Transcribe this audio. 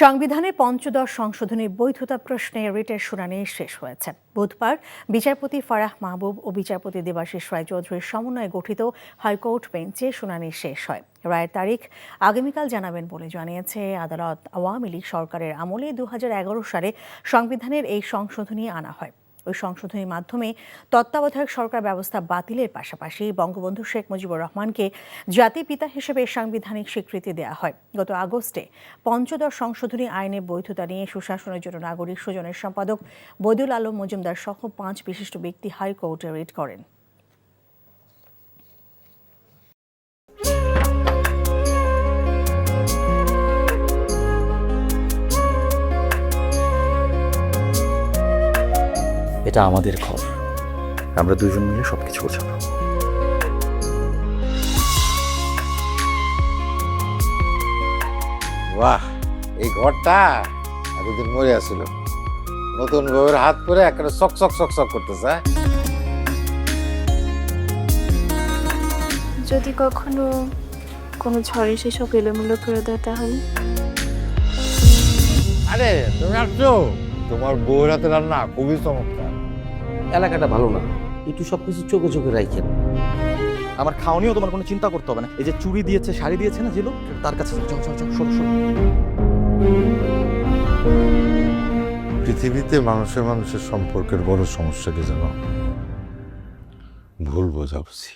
সংবিধানে পঞ্চদশ সংশোধনীর বৈধতা প্রশ্নে রিটের শুনানি শেষ হয়েছে। বুধবার বিচারপতি ফারাহ মাহবুব ও বিচারপতি দেবাশিস রায় চৌধুরীর সমন্বয়ে গঠিত হাইকোর্ট বেঞ্চে শুনানি শেষ হয়। রায়ের তারিখ আগামীকাল জানাবেন বলে জানিয়েছে আদালত। আওয়ামী লীগ সরকারের আমলে 2011 সালে সংবিধানের এই সংশোধনী আনা হয়। ওই সংশোধনীর মাধ্যমে তত্ত্বাবধায়ক সরকার ব্যবস্থা বাতিলের পাশাপাশি বঙ্গবন্ধু শেখ মুজিবুর রহমানকে জাতির পিতা হিসেবে সাংবিধানিক স্বীকৃতি দেওয়া হয়। গত আগস্টে পঞ্চদশ সংশোধনী আইনের বৈধতা নিয়ে সুশাসনের জন্য নাগরিক সুজনের সম্পাদক বদিউল আলম মজুমদার সহ 5 বিশিষ্ট ব্যক্তি হাইকোর্টে রিট করেন। এটা আমাদের ঘর, আমরা দুজন মিলে সবকিছু গোছাবো। বাহ, এই ঘরটা এতদিন মরে আসছিল, নতুন বউয়ের হাত পরে একটা চক চক চক চক করতেছে। যদি কখনো কোনো ঝড় এসে সব এলোমেলো করে দেয় তাহলে? আরে তুমি আসছো, তোমার বউয়ের হাতে রান্না খুবই চমৎকার। এলাকাটা ভালো না, একটু সবকিছু চোখে চোখে রাখেন। আমার খাওয়ানিও তোমার কোনো চিন্তা করতে হবে না। এই যে চুড়ি দিয়েছে, শাড়ি দিয়েছে না যেগুলো, তার কাছে চল চল চল, শোনো শোনো। পৃথিবীতে মানুষের সম্পর্কের বড় সমস্যা কি জানো? ভুল বোঝাবুঝি।